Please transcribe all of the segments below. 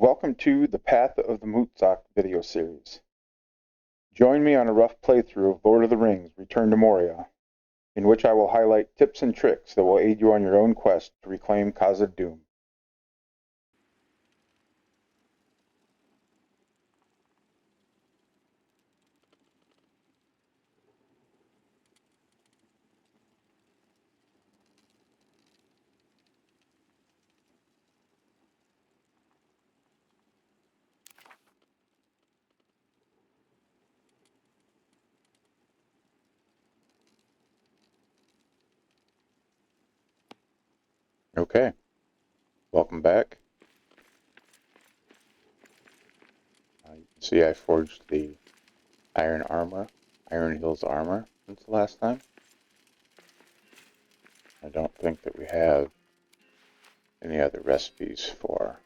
Welcome to the Path of the Muthzak video series. Join me on a rough playthrough of Lord of the Rings Return to Moria, in which I will highlight tips and tricks that will aid you on your own quest to reclaim Khazad-dum. Okay, welcome back. You can see I forged the Iron Hills armor since the last time. I don't think that we have any other recipes for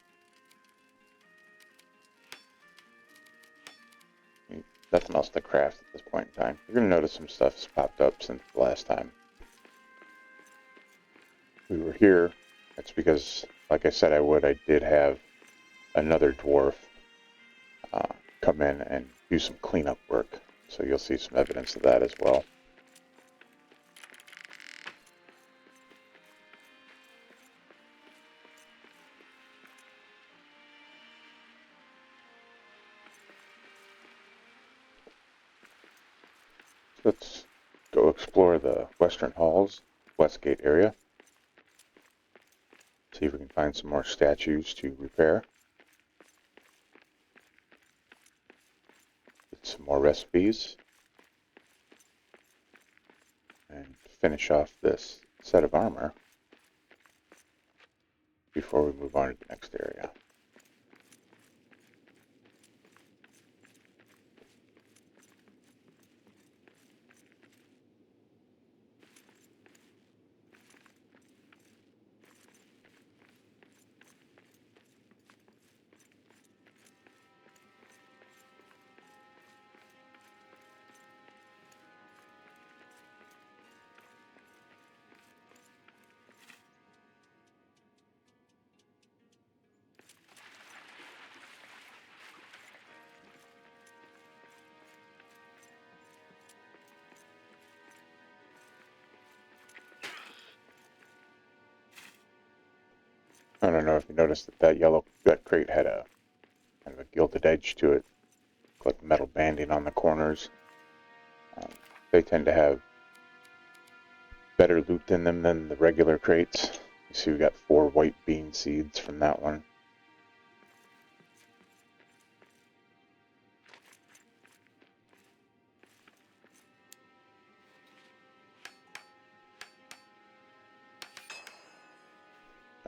nothing else to craft at this point in time. You're going to notice some stuff has popped up since the last time we were here. That's because, like I said I would, I did have another dwarf come in and do some cleanup work. So you'll see some evidence of that as well. Let's go explore the western halls, west gate area. See if we can find some more statues to repair. Get some more recipes. And finish off this set of armor before we move on to the next area. I don't know if you noticed that crate had a kind of a gilded edge to it, like metal banding on the corners. They tend to have better loot in them than the regular crates. You see we got 4 white bean seeds from that one.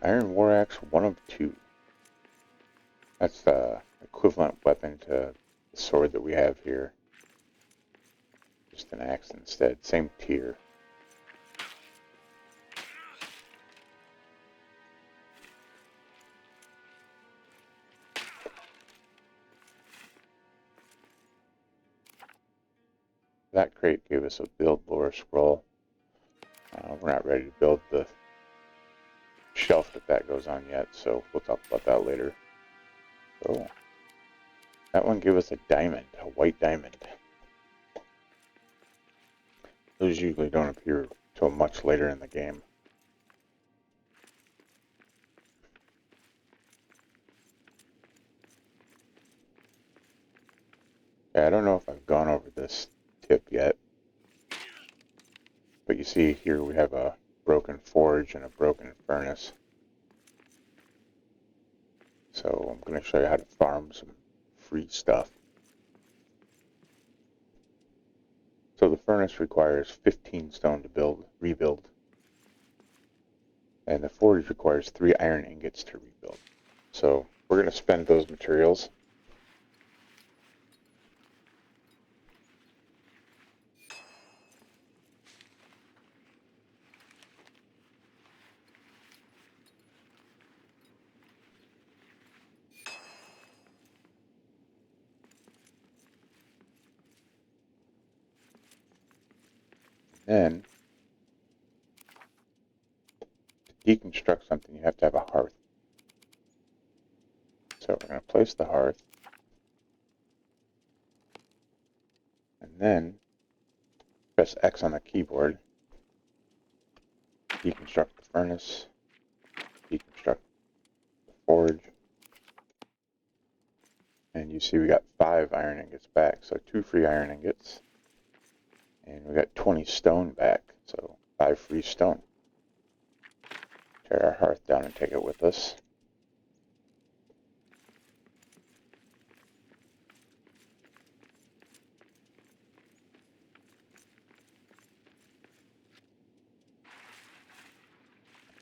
Iron War Axe, 1 of 2. That's the equivalent weapon to the sword that we have here. Just an axe instead, same tier. That crate gave us a build lore scroll. We're not ready to build the shelf that goes on yet, so we'll talk about that later. Oh, that one gave us a diamond, a white diamond. Those usually don't appear till much later in the game. Yeah, I don't know if I've gone over this tip yet, but you see here we have a broken forge and a broken furnace. So I'm going to show you how to farm some free stuff. So the furnace requires 15 stone to rebuild. And the forge requires 3 iron ingots to rebuild. So we're going to spend those materials. Then, to deconstruct something, you have to have a hearth. So we're going to place the hearth. And then press X on the keyboard. Deconstruct the furnace. Deconstruct the forge. And you see we got 5 iron ingots back. So 2 free iron ingots. And we got 20 stone back. So 5 free stone. Tear our hearth down and take it with us.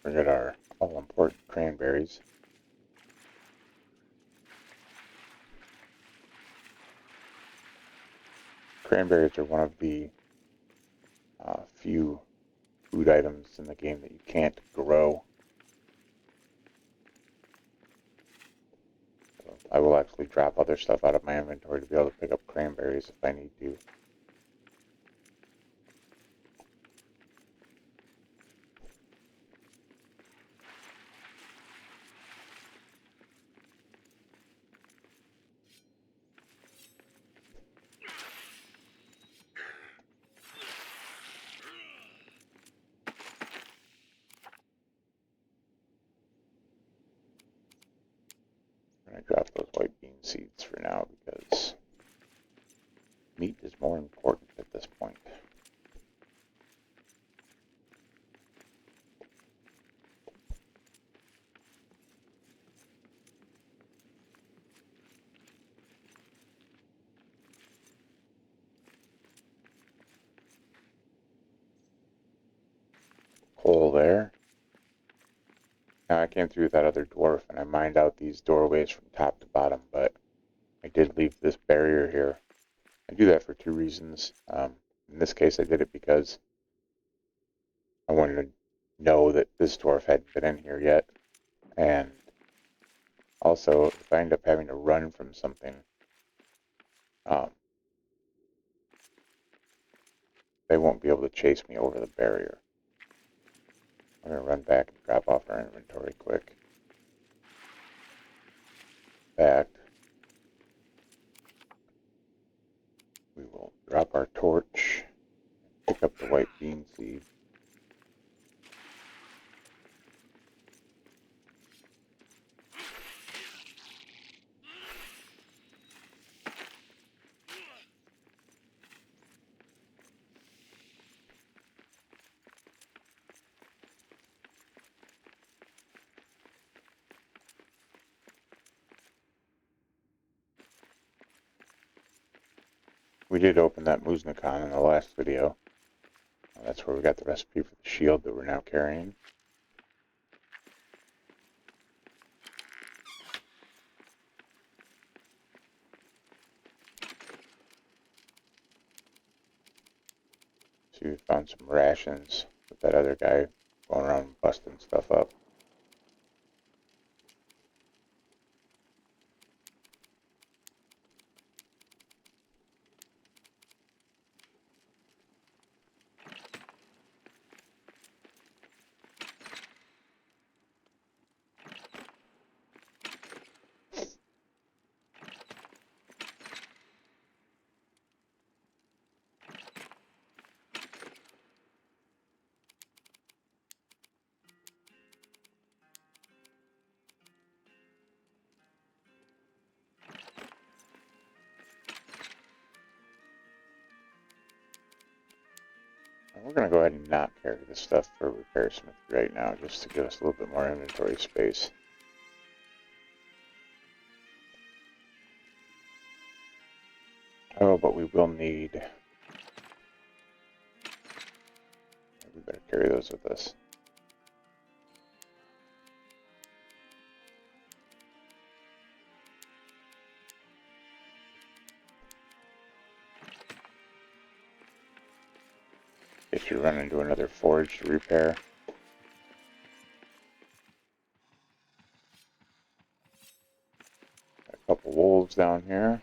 Forget our all-important cranberries. Cranberries are one of the few food items in the game that you can't grow. So I will actually drop other stuff out of my inventory to be able to pick up cranberries if I need to. I'm going to drop those white bean seeds for now because meat is more important at this point. Hole there. Now I came through that other dwarf and I mined out these doorways from top to bottom, but I did leave this barrier here. I do that for 2 reasons. In this case I did it because I wanted to know that this dwarf hadn't been in here yet, and also if I end up having to run from something, they won't be able to chase me over the barrier. I'm going to run back and drop off our inventory quick. Back. We will drop our torch, pick up the white bean seed. We did open that Muthzak in the last video. That's where we got the recipe for the shield that we're now carrying. See, we found some rations with that other guy going around busting stuff up. We're going to go ahead and not carry this stuff for repair smithy right now, just to give us a little bit more inventory space. Oh, but we will need... We better carry those with us. If you run into another forge to repair. A couple wolves down here.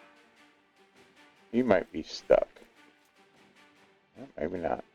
You might be stuck. Well, maybe not.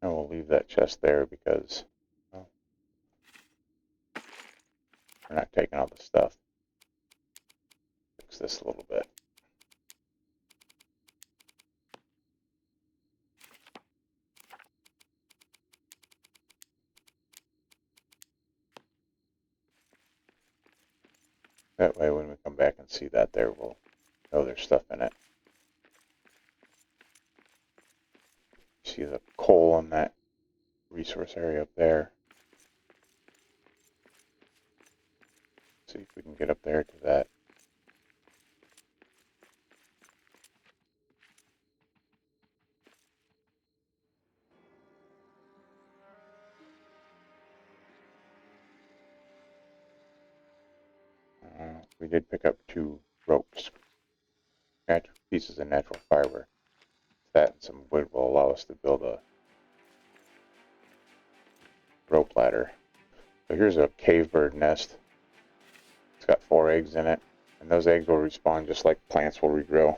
And we'll leave that chest there because, well, we're not taking all the stuff. Fix this a little bit. That way when we come back and see that there, we'll know there's stuff in it. See the coal in that resource area up there. See if we can get up there to that. We did pick up 2 ropes, pieces of natural fiber. That and some wood will allow us to build a rope ladder. So here's a cave bird nest. It's got 4 eggs in it, and those eggs will respawn just like plants will regrow.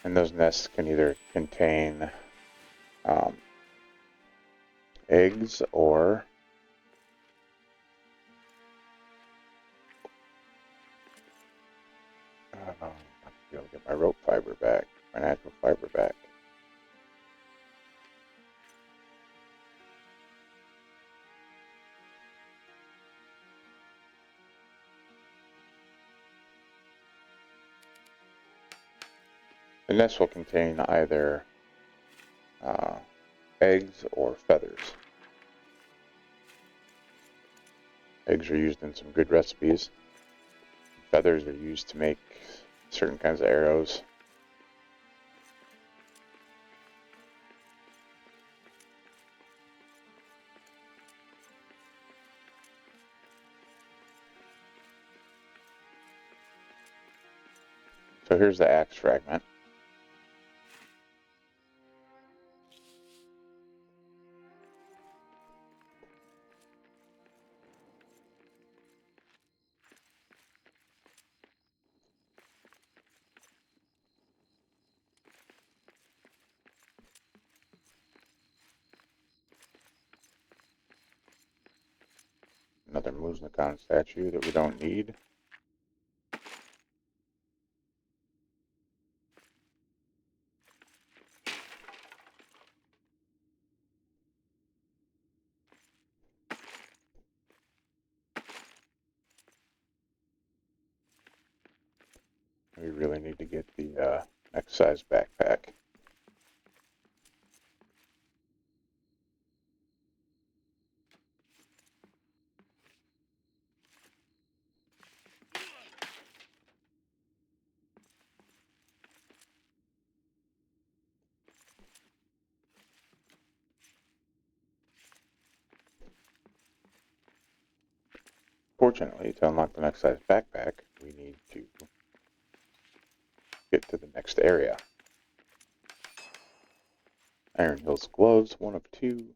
And those nests can either contain eggs or I'll be able to get my rope fiber back, my natural fiber back. The nest will contain either eggs or feathers. Eggs are used in some good recipes. Feathers are used to make certain kinds of arrows. So here's the axe fragment. Another Muthzak statue that we don't need. We really need to get the next size backpack. Fortunately, to unlock the next size backpack, we need to get to the next area. Iron Hills gloves, 1 of 2.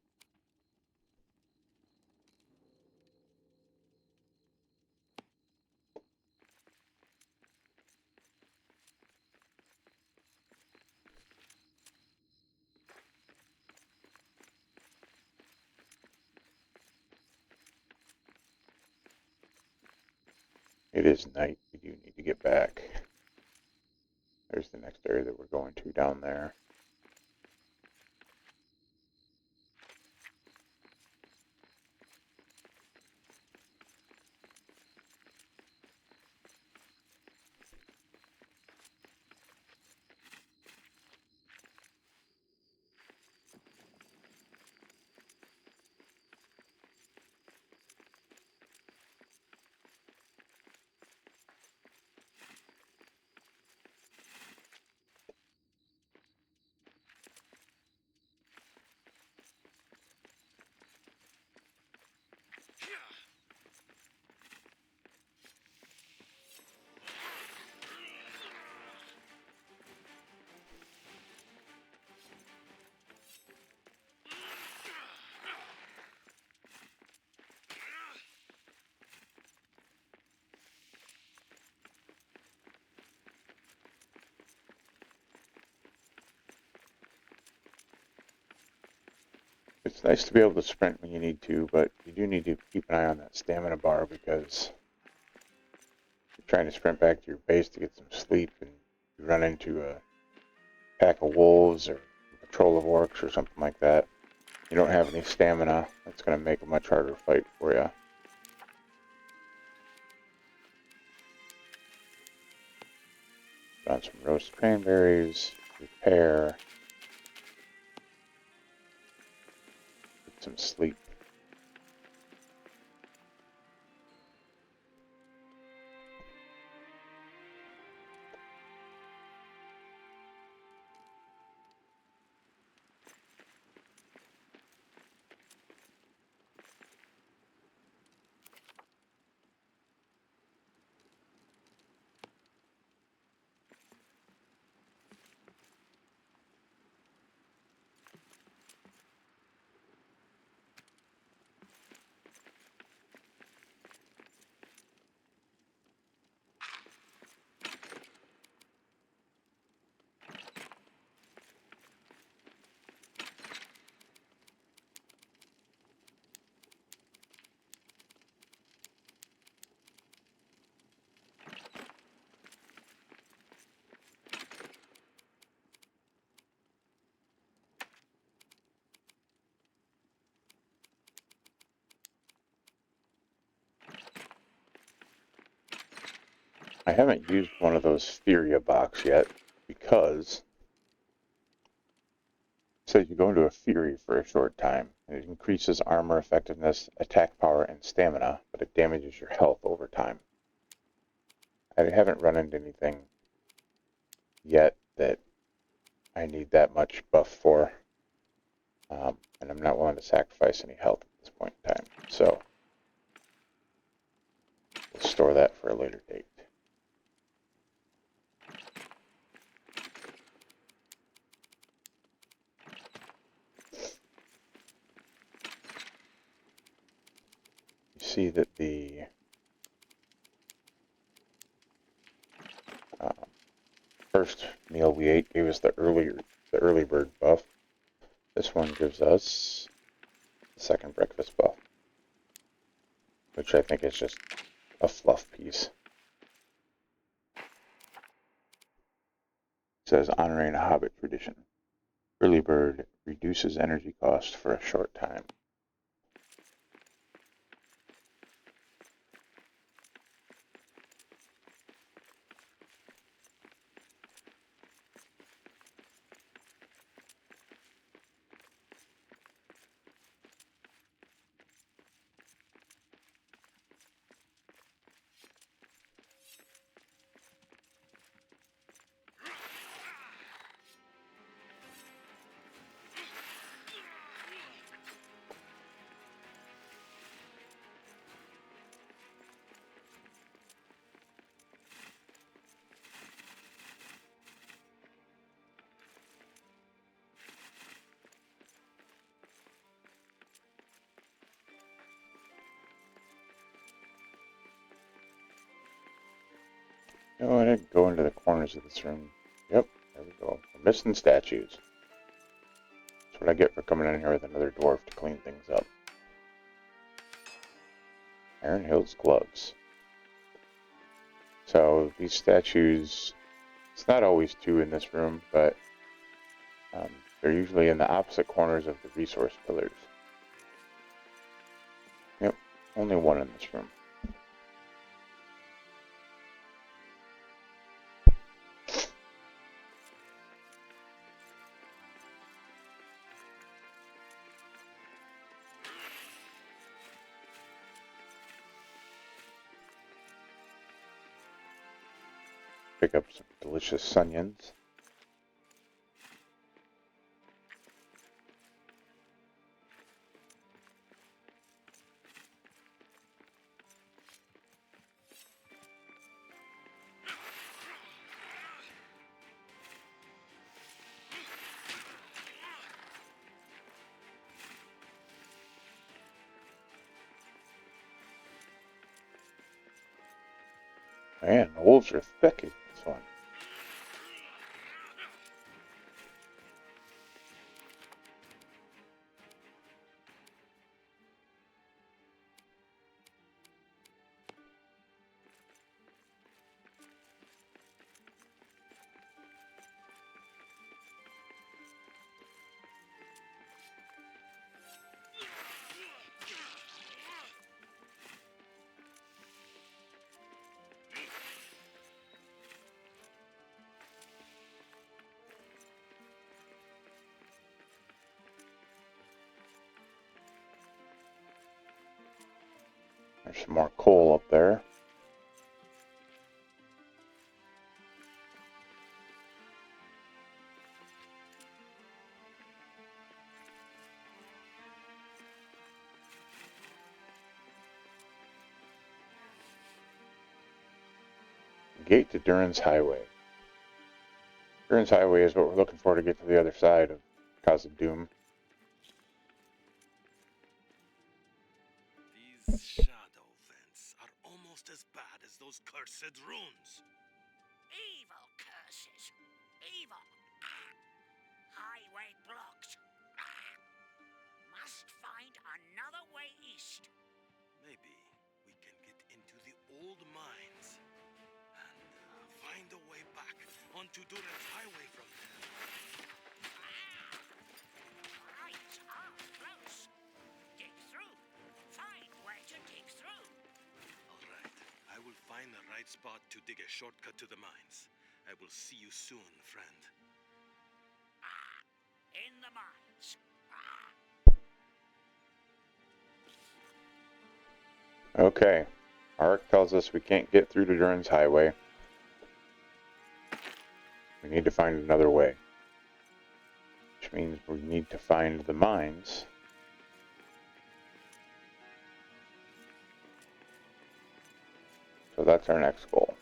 It is night. We do need to get back. There's the next area that we're going to down there. It's nice to be able to sprint when you need to, but you do need to keep an eye on that stamina bar because you're trying to sprint back to your base to get some sleep and you run into a pack of wolves or a patrol of orcs or something like that. You don't have any stamina, that's going to make a much harder fight for you. Found some roast cranberries, repair, get some sleep. I haven't used one of those Furia box yet because it says you go into a Fury for a short time and it increases armor effectiveness, attack power, and stamina, but it damages your health over time. I haven't run into anything yet that I need that much buff for, and I'm not willing to sacrifice any health at this point in time, so we'll store that for a later date. You see that the first meal we ate gave us the early bird buff. This one gives us the second breakfast buff, which I think is just a fluff piece. It says honoring a hobbit tradition. Early bird reduces energy cost for a short time. Oh, I didn't go into the corners of this room. Yep, there we go. We're missing statues. That's what I get for coming in here with another dwarf to clean things up. Iron Hills gloves. So these statues, it's not always two in this room, but they're usually in the opposite corners of the resource pillars. Yep, only one in this room. Pick up some delicious onions. Man, the wolves are thick in this one. There's some more coal up there. Gate to Durin's Highway. Durin's Highway is what we're looking for to get to the other side of Khazad-dum. These shadow vents are almost as bad as those cursed runes. Evil curses. Evil. Highway blocked. Must find another way east. Maybe we can get into the old mines and find a way back onto Durin's highway from there. Right are close. Dig through. Find where to dig through. All right. I will find the right spot to dig a shortcut to the mines. I will see you soon, friend. In the mines. Okay. Ark tells us we can't get through to Durin's Highway. We need to find another way. Which means we need to find the mines. So that's our next goal.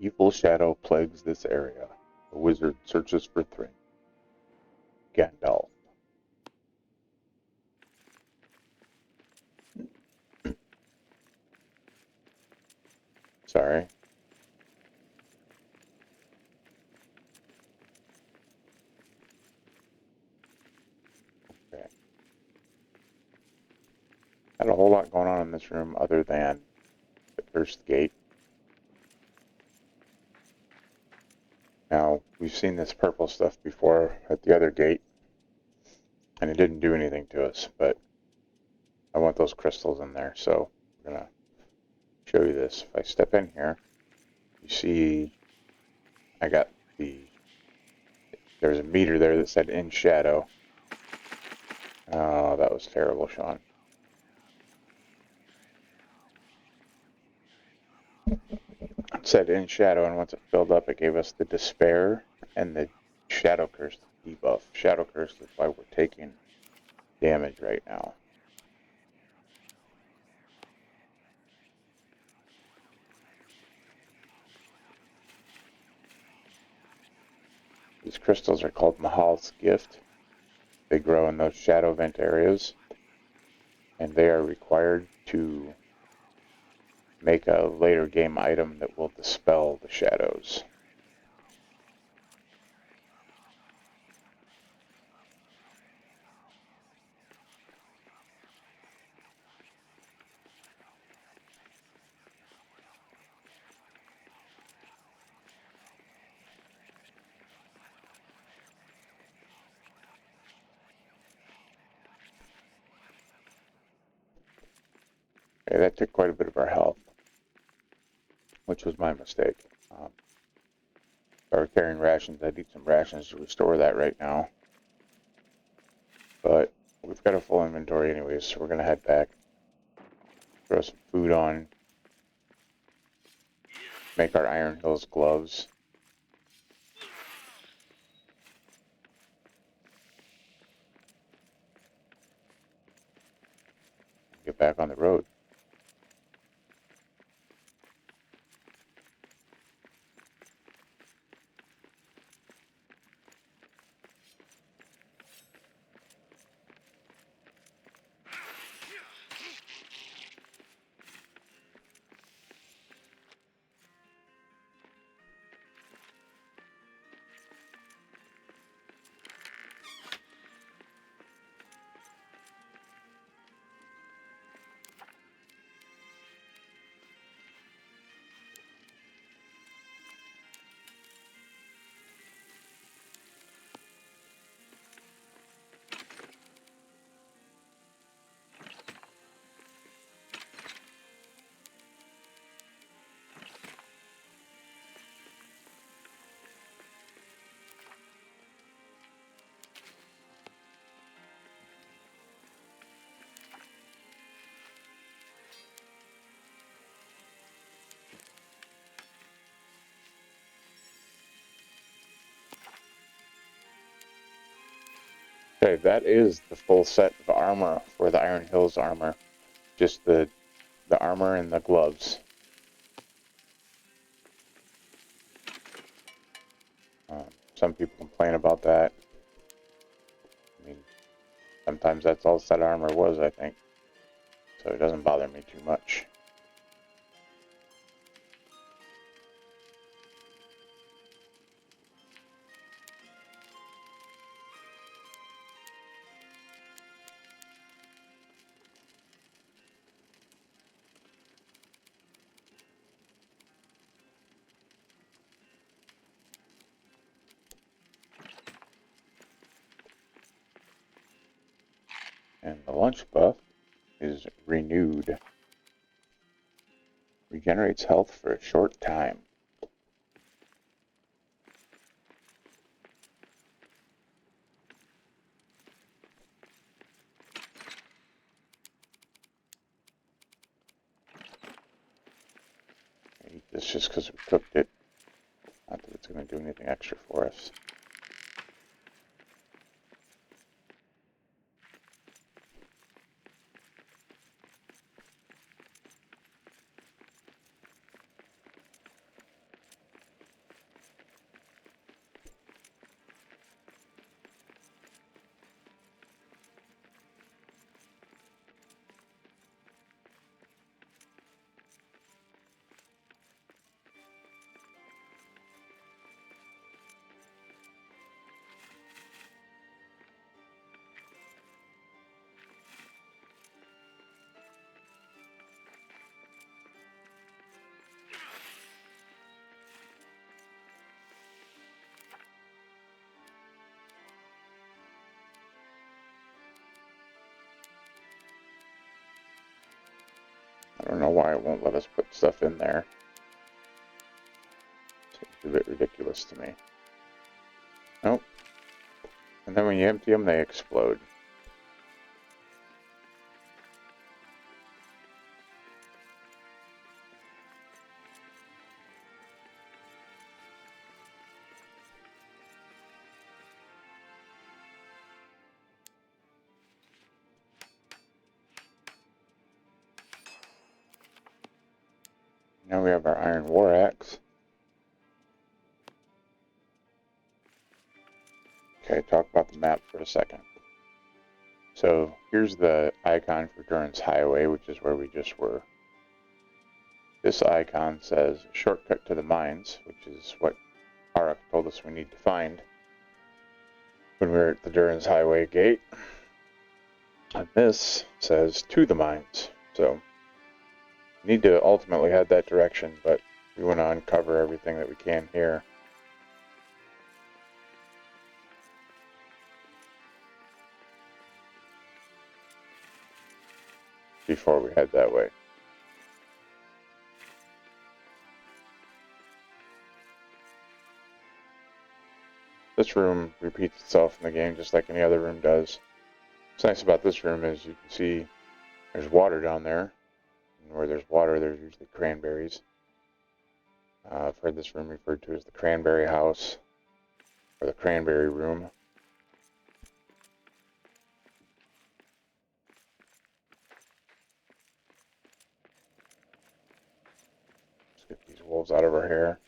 Evil shadow plagues this area. The wizard searches for Thrin. Gandalf. Sorry. Okay. Not a whole lot going on in this room other than the first gate. Now, we've seen this purple stuff before at the other gate, and it didn't do anything to us, but I want those crystals in there, so I'm going to show you this. If I step in here, you see I got there's a meter there that said in shadow. Oh, that was terrible, Sean. It said in shadow, and once it filled up, it gave us the despair and the shadow curse debuff. Shadow curse is why we're taking damage right now. These crystals are called Mahal's Gift. They grow in those shadow vent areas, and they are required to make a later game item that will dispel the shadows. Okay, that took quite a bit of our health, which was my mistake. If I were carrying rations, I'd eat some rations to restore that right now. But we've got a full inventory anyways, so we're going to head back, throw some food on, make our Iron Hills gloves. Get back on the road. Okay, that is the full set of armor for the Iron Hills armor. Just the armor and the gloves. Some people complain about that. I mean, sometimes that's all set armor was, I think. So it doesn't bother me too much. And the lunch buff is renewed. Regenerates health for a short time. I eat this just because we cooked it. Not that it's going to do anything extra for us. I don't know why it won't let us put stuff in there. Seems a bit ridiculous to me. Nope. And then when you empty them, they explode. Now we have our iron war axe. Okay, talk about the map for a second. So here's the icon for Durin's Highway, which is where we just were. This icon says shortcut to the mines, which is what Arak told us we need to find when we were at the Durin's Highway gate. And this says to the mines. So we need to ultimately head that direction, but we want to uncover everything that we can here. Before we head that way. This room repeats itself in the game just like any other room does. What's nice about this room is you can see there's water down there. And where there's water, there's usually cranberries. I've heard this room referred to as the cranberry house, or the cranberry room. Let's get these wolves out of our hair.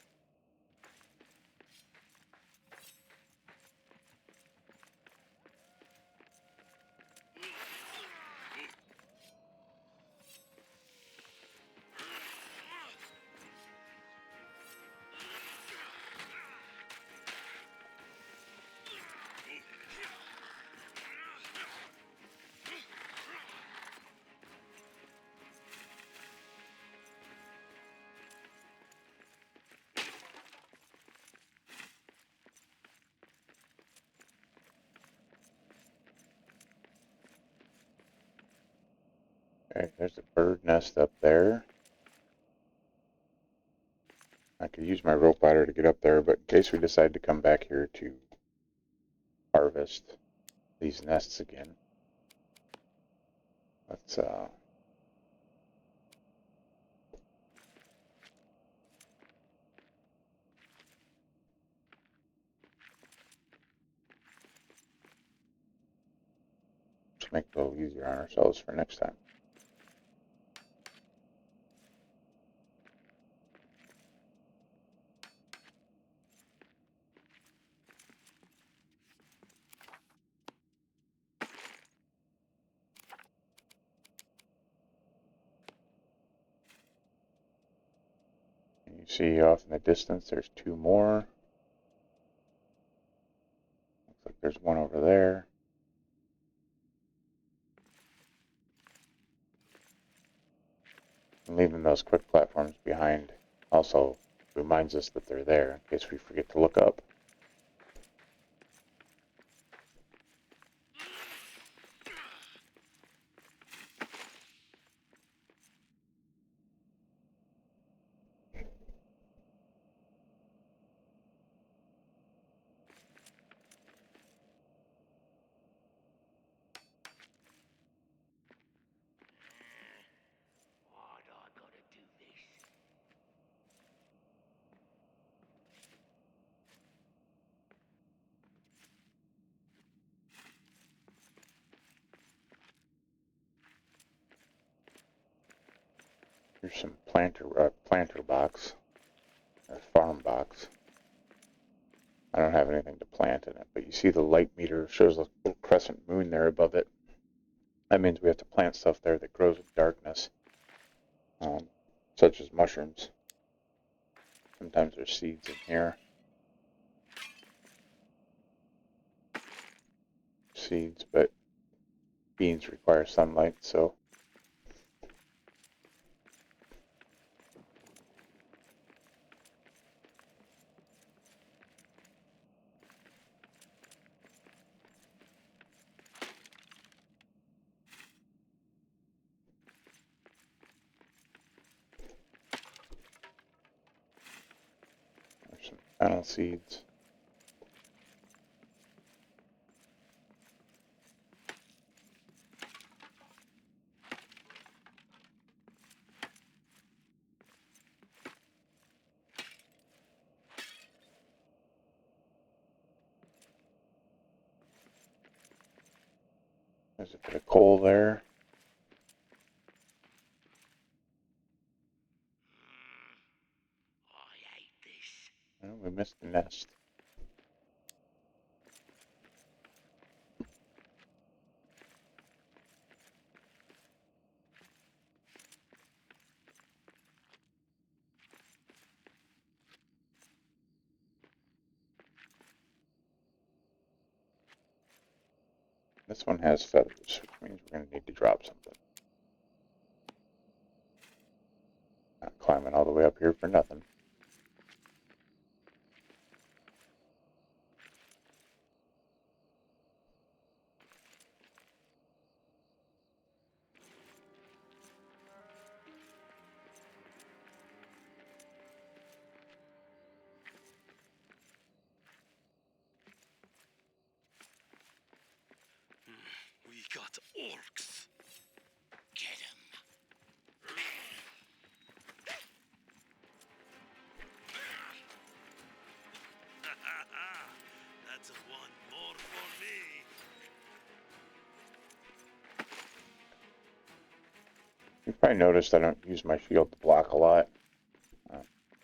Okay, there's a bird nest up there. I could use my rope ladder to get up there, but in case we decide to come back here to harvest these nests again, let's to make it a little easier on ourselves for next time. And you see off in the distance there's two more. Looks like there's one over there. And leaving those quick platforms behind also reminds us that they're there in case we forget to look up. Why'd I gotta do this? Here's some planter box, or farm box. I don't have anything to plant in it, but you see the light meter shows a little crescent moon there above it. That means we have to plant stuff there that grows in darkness, such as mushrooms. Sometimes there's seeds in here. Seeds, but beans require sunlight, so there's some fennel seeds. There's a bit of coal there. I hate this. Oh, we missed the nest. This one has feathers, which means we're going to need to drop something. Not climbing all the way up here for nothing. We got orcs. Get him. That's one more for me. You've probably noticed I don't use my shield to block a lot.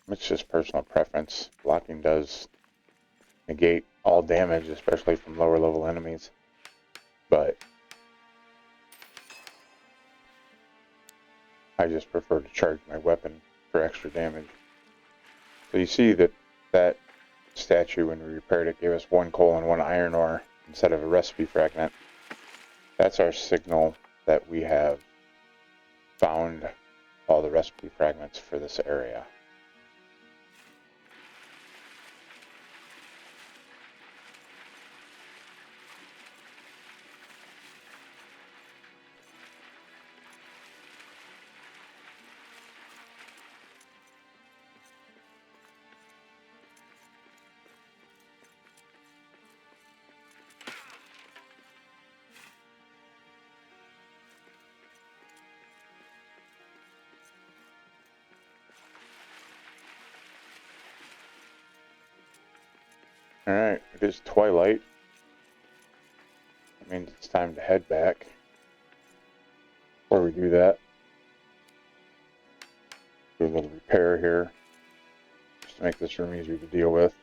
It's just personal preference. Blocking does negate all damage, especially from lower level enemies. But I just prefer to charge my weapon for extra damage. So you see that that statue, when we repaired it, gave us 1 coal and 1 iron ore instead of a recipe fragment. That's our signal that we have found all the recipe fragments for this area. Alright, it is twilight. means it's time to head back. Before we do that, do a little repair here, just to make this room easier to deal with.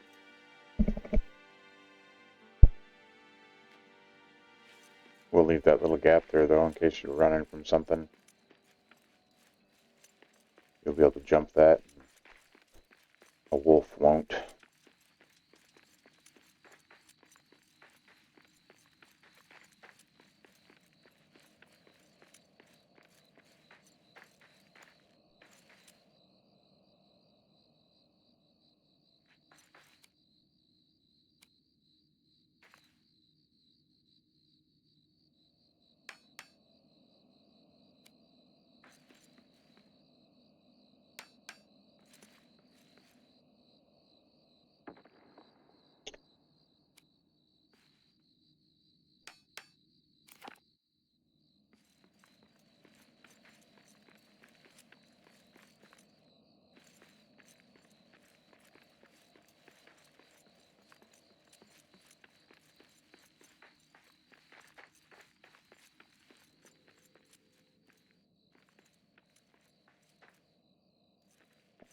We'll leave that little gap there though, in case you're running from something. You'll be able to jump that. A wolf won't.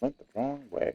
Went the wrong way.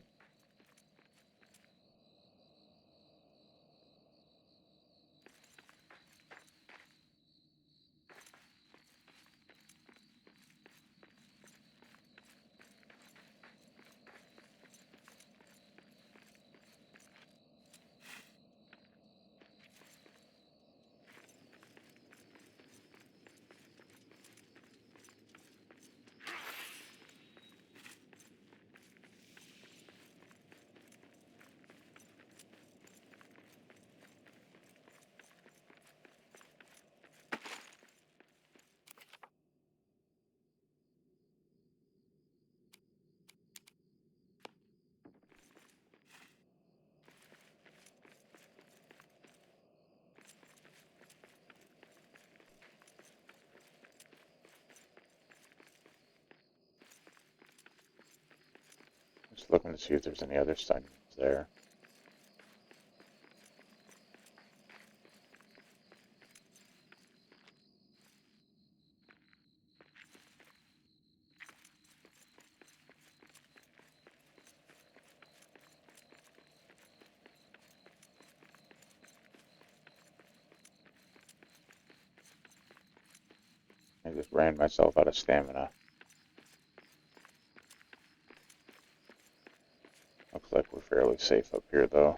Just looking to see if there's any other signs there. I just ran myself out of stamina. Looks like we're fairly safe up here though.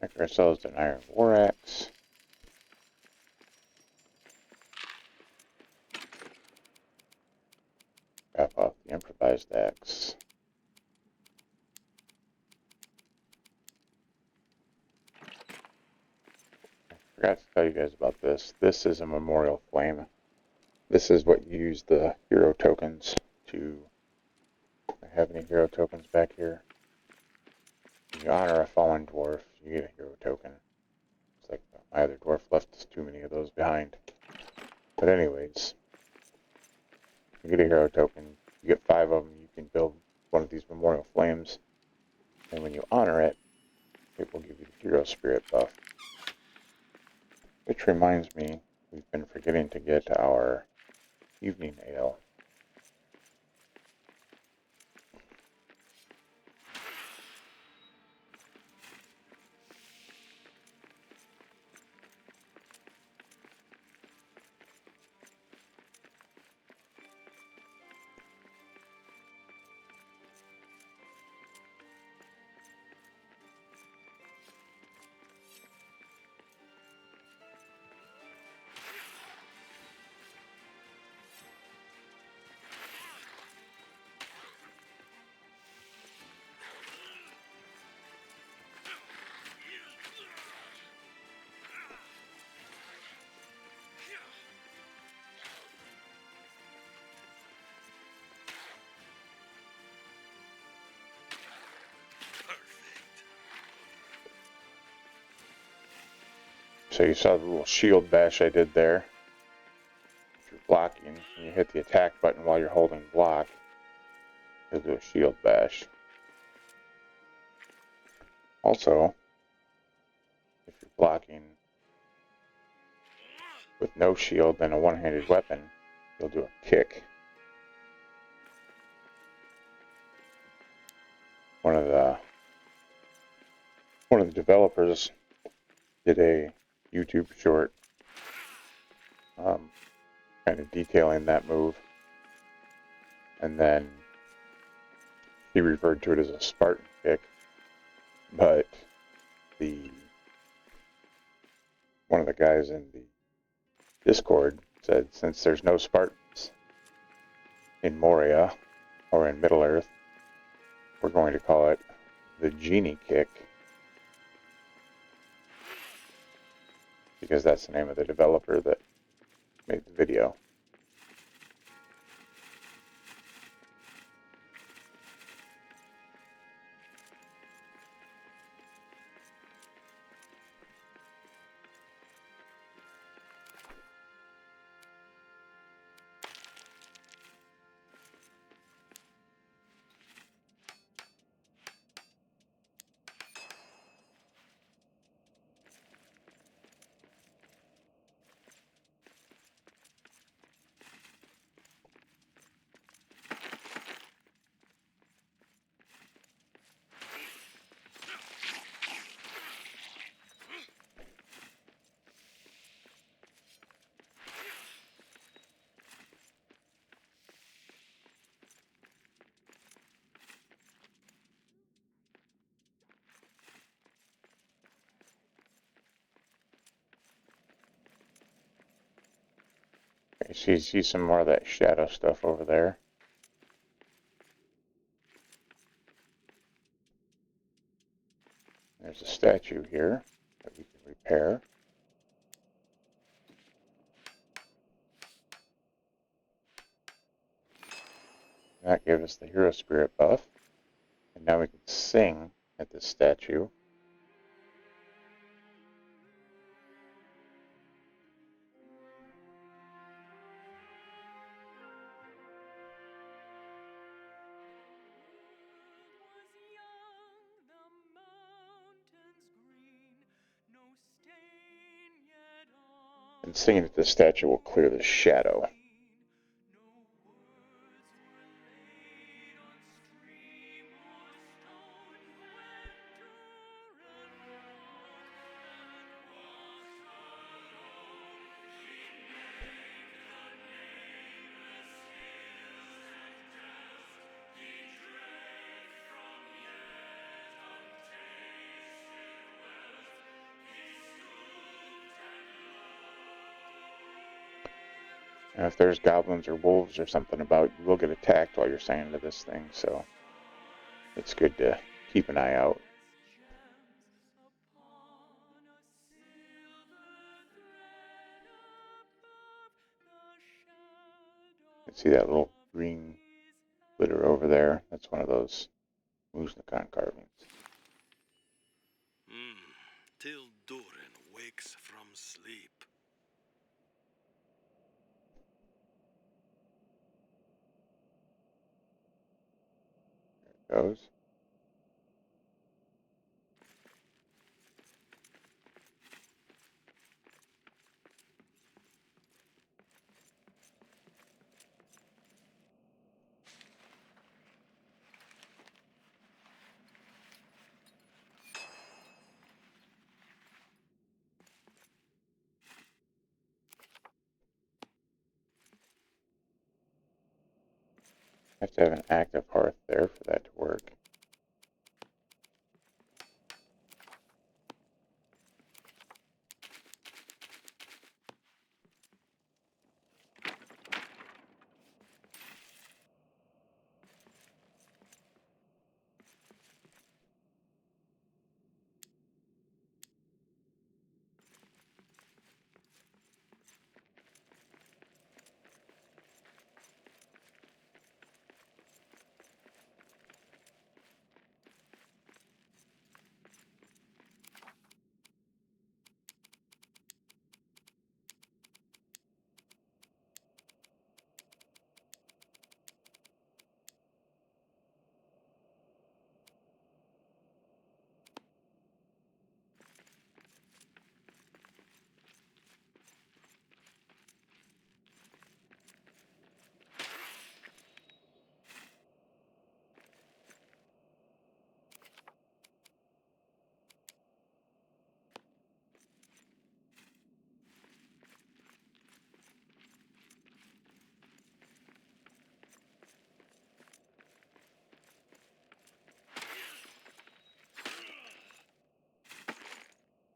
Make ourselves an iron war axe. Wrap off the improvised axe. I forgot to tell you guys about this. This is a memorial flame. This is what you use the hero tokens to. Do I have any hero tokens back here? When you honor a fallen dwarf, you get a hero token. It's like My other dwarf left too many of those behind. But anyways, you get a hero token. You get 5 of them. You can build one of these memorial flames. And when you honor it, it will give you the hero spirit buff. Which reminds me, we've been forgetting to get our evening ale. So you saw the little shield bash I did there. If you're blocking and you hit the attack button while you're holding block, you'll do a shield bash. Also, if you're blocking with no shield and a one-handed weapon, you'll do a kick. One of the developers did a YouTube short kind of detailing that move, and then he referred to it as a Spartan kick, but one of the guys in the Discord said since there's no Spartans in Moria or in Middle-earth, we're going to call it the Genie Kick, because that's the name of the developer that made the video. Okay, so you see some more of that shadow stuff over there. There's a statue here that we can repair. That gave us the hero spirit buff. And now we can sing at this statue. And singing at this statue will clear the shadow. And if there's goblins or wolves or something about, you will get attacked while you're singing to this thing, so it's good to keep an eye out. You can see that little green glitter over there. That's one of those Muthzak carvings. Till Durin wakes from goes. Have to have an active hearth there for that to work.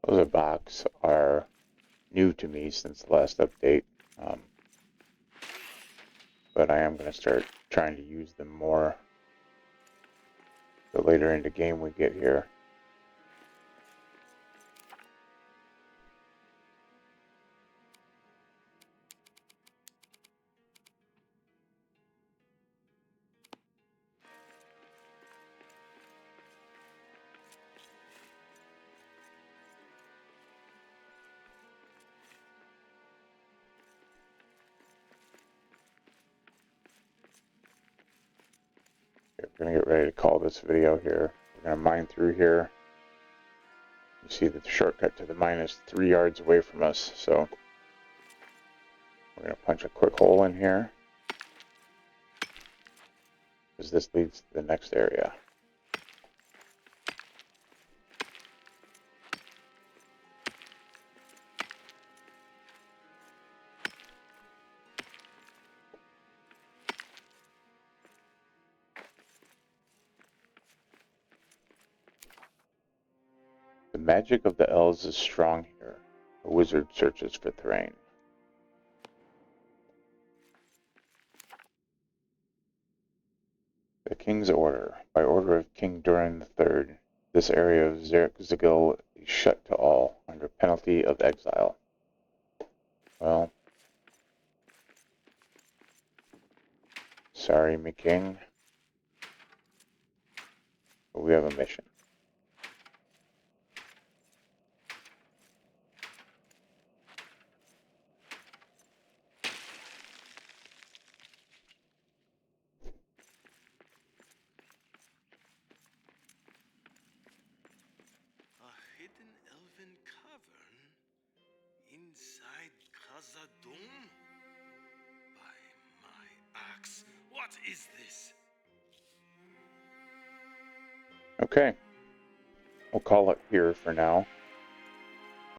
Those box are new to me since the last update, but I am going to start trying to use them more the later into game we get here. We're going to get ready to call this video here. We're going to mine through here. You see that the shortcut to the mine is 3 yards away from us, so we're going to punch a quick hole in here, because this leads to the next area. The magic of the elves is strong here. A wizard searches for Thrain. The King's Order. By order of King Durin III, this area of Zigil is shut to all, under penalty of exile. Well, sorry, me king, but we have a mission. A hidden elven cavern inside Khazad-dum? By my axe, what is this? Okay, we'll call it here for now.